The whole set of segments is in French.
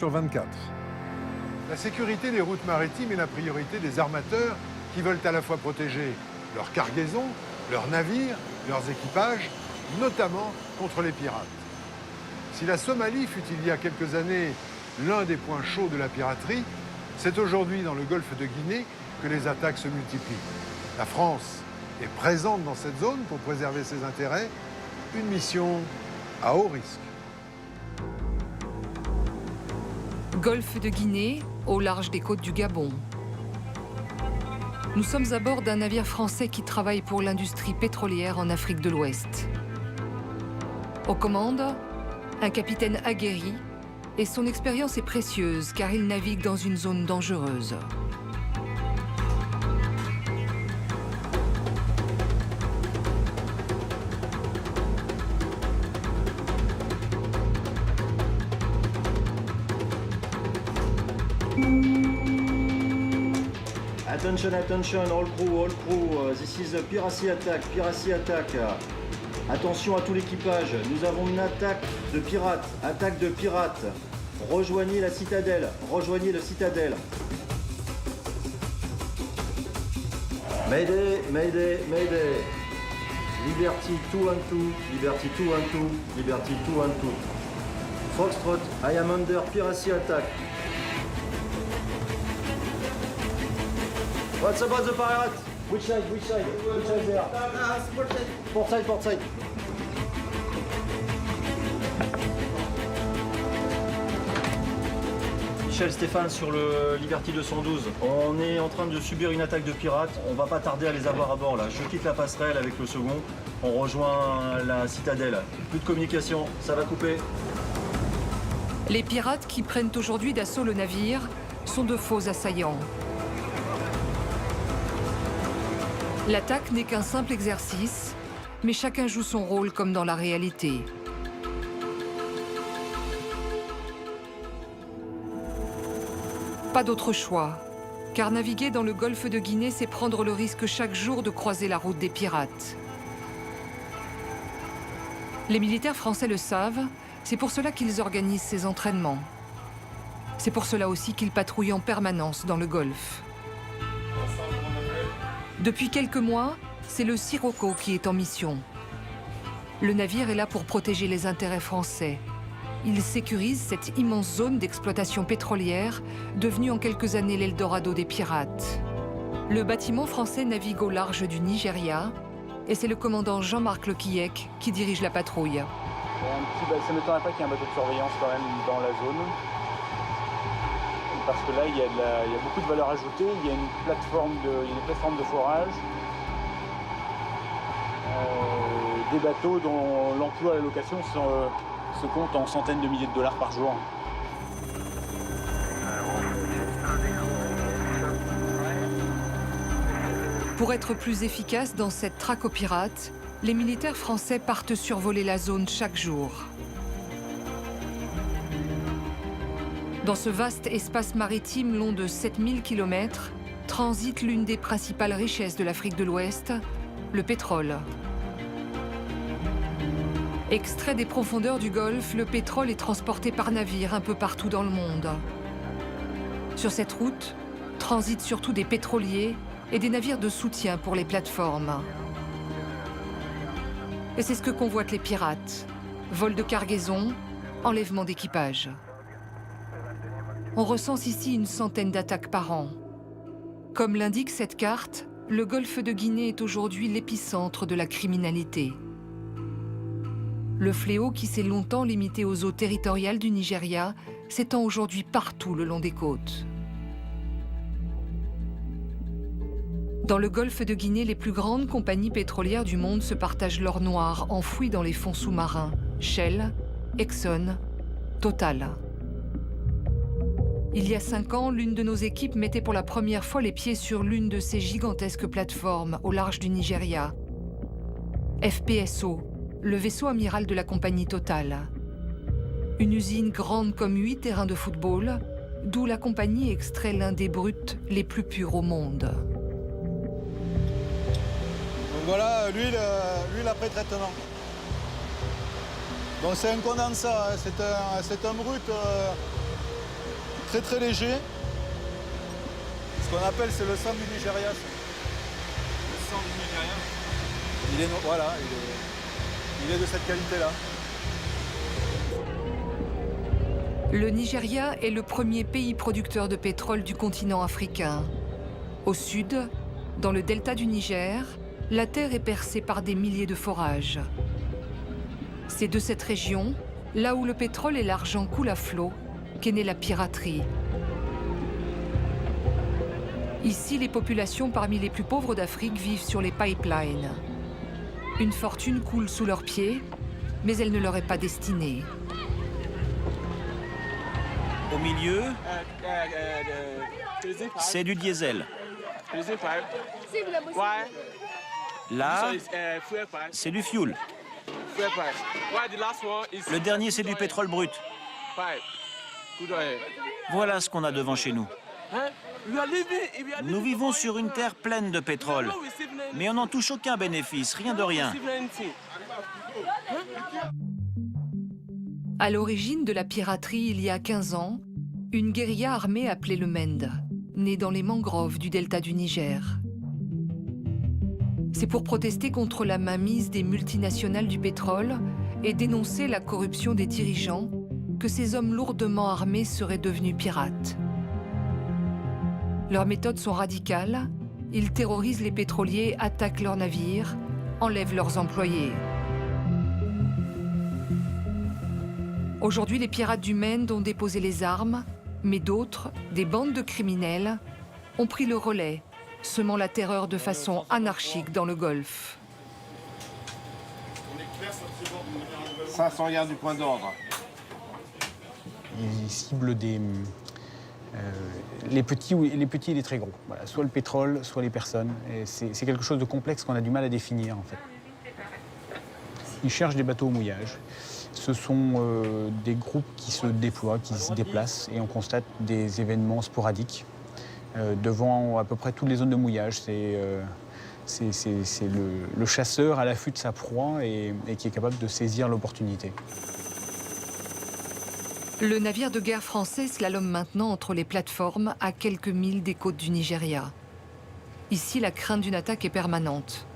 sur 24. La sécurité des routes maritimes est la priorité des armateurs qui veulent à la fois protéger leurs cargaisons, leurs navires, leurs équipages, notamment contre les pirates. Si la Somalie fut il y a quelques années l'un des points chauds de la piraterie, c'est aujourd'hui dans le golfe de Guinée que les attaques se multiplient. La France est présente dans cette zone pour préserver ses intérêts, une mission à haut risque. Golfe de Guinée, au large des côtes du Gabon. Nous sommes à bord d'un navire français qui travaille pour l'industrie pétrolière en Afrique de l'Ouest. Aux commandes, un capitaine aguerri, et son expérience est précieuse car il navigue dans une zone dangereuse. Attention, attention, all crew, this is a piracy attack. Attention à tout l'équipage, nous avons une attaque de pirates. Rejoignez la citadelle, rejoignez le citadelle. Mayday, mayday, mayday. Liberty 212, Liberty 212, Liberty 212. Foxtrot, I am under piracy attack. What's about the pirate? Which side there? Port side. Michel Stéphane sur le Liberty 212. On est en train de subir une attaque de pirates. On va pas tarder à les avoir à bord là. Je quitte la passerelle avec le second. On rejoint la citadelle. Plus de communication, ça va couper. Les pirates qui prennent aujourd'hui d'assaut le navire sont de faux assaillants. L'attaque n'est qu'un simple exercice, mais chacun joue son rôle comme dans la réalité. Pas d'autre choix, car naviguer dans le golfe de Guinée, c'est prendre le risque chaque jour de croiser la route des pirates. Les militaires français le savent, c'est pour cela qu'ils organisent ces entraînements. C'est pour cela aussi qu'ils patrouillent en permanence dans le golfe. Depuis quelques mois, c'est le Sirocco qui est en mission. Le navire est là pour protéger les intérêts français. Il sécurise cette immense zone d'exploitation pétrolière, devenue en quelques années l'Eldorado des pirates. Le bâtiment français navigue au large du Nigeria, et c'est le commandant Jean-Marc Lequillec qui dirige la patrouille. Ça ne m'étonnerait pas qu'il y ait un bateau de surveillance quand même dans la zone. Parce que là, il y a beaucoup de valeur ajoutée, il y a une plateforme de forage, des bateaux dont l'emploi à la location se compte en centaines de milliers de dollars par jour. Pour être plus efficace dans cette traque aux pirates, les militaires français partent survoler la zone chaque jour. Dans ce vaste espace maritime long de 7000 km, transite l'une des principales richesses de l'Afrique de l'Ouest, le pétrole. Extrait des profondeurs du Golfe, le pétrole est transporté par navire un peu partout dans le monde. Sur cette route, transitent surtout des pétroliers et des navires de soutien pour les plateformes. Et c'est ce que convoitent les pirates. Vol de cargaison, enlèvement d'équipage. On recense ici une centaine d'attaques par an. Comme l'indique cette carte, le golfe de Guinée est aujourd'hui l'épicentre de la criminalité. Le fléau qui s'est longtemps limité aux eaux territoriales du Nigeria s'étend aujourd'hui partout le long des côtes. Dans le golfe de Guinée, les plus grandes compagnies pétrolières du monde se partagent l'or noir enfoui dans les fonds sous-marins. Shell, Exxon, Total. Il y a 5 ans, l'une de nos équipes mettait pour la première fois les pieds sur l'une de ces gigantesques plateformes au large du Nigeria. FPSO, le vaisseau amiral de la compagnie Total. Une usine grande comme 8 terrains de football, d'où la compagnie extrait l'un des brutes les plus purs au monde. Donc voilà, l'huile après-traitement. Donc c'est un condensat, c'est un brut très très léger. Ce qu'on appelle, c'est le sang du Nigeria. Ça. Le sang du Nigeria. Voilà, il est de cette qualité-là. Le Nigeria est le premier pays producteur de pétrole du continent africain. Au sud, dans le delta du Niger, la terre est percée par des milliers de forages. C'est de cette région, là où le pétrole et l'argent coulent à flot, qu'est née la piraterie. Ici, les populations parmi les plus pauvres d'Afrique vivent sur les pipelines. Une fortune coule sous leurs pieds, mais elle ne leur est pas destinée. Au milieu, c'est du diesel. Là, c'est du fuel. Le dernier, c'est du pétrole brut. Voilà ce qu'on a devant chez nous. Nous vivons sur une terre pleine de pétrole, mais on n'en touche aucun bénéfice, rien de rien. À l'origine de la piraterie, il y a 15 ans, une guérilla armée appelée le Mende, née dans les mangroves du delta du Niger. C'est pour protester contre la mainmise des multinationales du pétrole et dénoncer la corruption des dirigeants que ces hommes lourdement armés seraient devenus pirates. Leurs méthodes sont radicales. Ils terrorisent les pétroliers, attaquent leurs navires, enlèvent leurs employés. Aujourd'hui, les pirates du Mende ont déposé les armes, mais d'autres, des bandes de criminels, ont pris le relais, semant la terreur de façon anarchique dans le Golfe. Ça, sans regard du point d'ordre. Ils ciblent les petits et les très gros. Voilà, soit le pétrole, soit les personnes. Et c'est quelque chose de complexe qu'on a du mal à définir, en fait. Ils cherchent des bateaux au mouillage. Ce sont des groupes qui se déploient, qui se déplacent, et on constate des événements sporadiques devant à peu près toutes les zones de mouillage. C'est le chasseur à l'affût de sa proie et qui est capable de saisir l'opportunité. Le navire de guerre français slalome maintenant entre les plateformes à quelques milles des côtes du Nigeria. Ici, la crainte d'une attaque est permanente.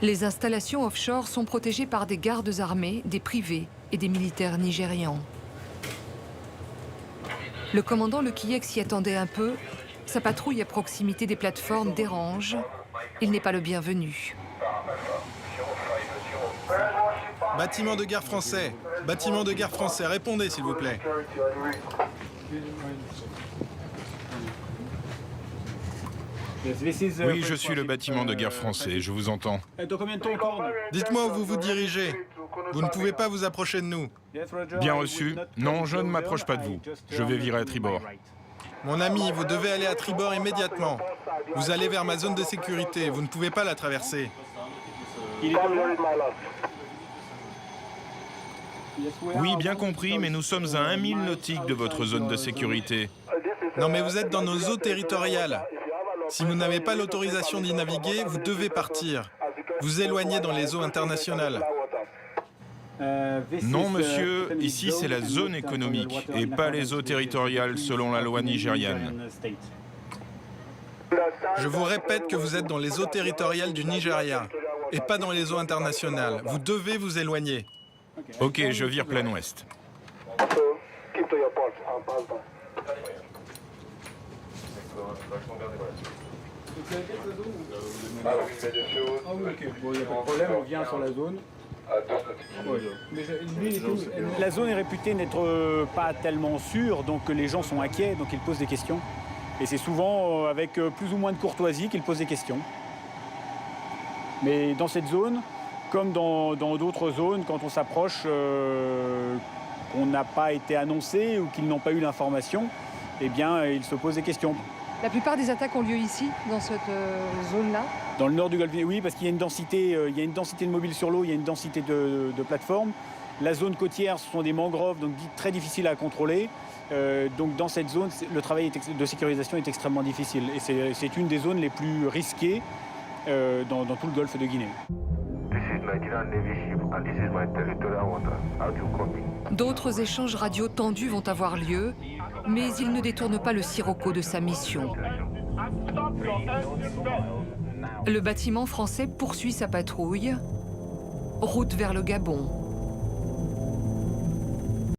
Les installations offshore sont protégées par des gardes armés, des privés et des militaires nigérians. Le commandant Le Kiyek s'y attendait un peu. Sa patrouille à proximité des plateformes dérange. Il n'est pas le bienvenu. Bâtiment de guerre français. Bâtiment de guerre français. Répondez, s'il vous plaît. Oui, je suis le bâtiment de guerre français, je vous entends. Dites-moi où vous vous dirigez. Vous ne pouvez pas vous approcher de nous. Bien reçu. Non, je ne m'approche pas de vous. Je vais virer à tribord. Mon ami, vous devez aller à tribord immédiatement. Vous allez vers ma zone de sécurité. Vous ne pouvez pas la traverser. Oui, bien compris, mais nous sommes à 1 000 nautiques de votre zone de sécurité. Non, mais vous êtes dans nos eaux territoriales. Si vous n'avez pas l'autorisation d'y naviguer, vous devez partir. Vous éloignez dans les eaux internationales. Non, monsieur, ici c'est la zone économique et pas les eaux territoriales selon la loi nigériane. Je vous répète que vous êtes dans les eaux territoriales du Nigeria et pas dans les eaux internationales. Vous devez vous éloigner. Ok, je vire plein ouest. La zone est réputée n'être pas tellement sûre, donc les gens sont inquiets, donc ils posent des questions. Et c'est souvent avec plus ou moins de courtoisie qu'ils posent des questions. Mais dans cette zone, comme dans d'autres zones, quand on s'approche, qu'on n'a pas été annoncé ou qu'ils n'ont pas eu l'information, eh bien, ils se posent des questions. La plupart des attaques ont lieu ici, dans cette zone-là. Dans le nord du Golfe, oui, parce qu'il y a une densité, de mobiles sur l'eau, il y a une densité de plateformes. La zone côtière, ce sont des mangroves, donc très difficiles à contrôler. Donc dans cette zone, le travail de sécurisation est extrêmement difficile. Et c'est une des zones les plus risquées dans tout le golfe de Guinée. D'autres échanges radio tendus vont avoir lieu Mais il ne détourne pas le Sirocco de sa mission. Le bâtiment français poursuit sa patrouille, route vers le Gabon.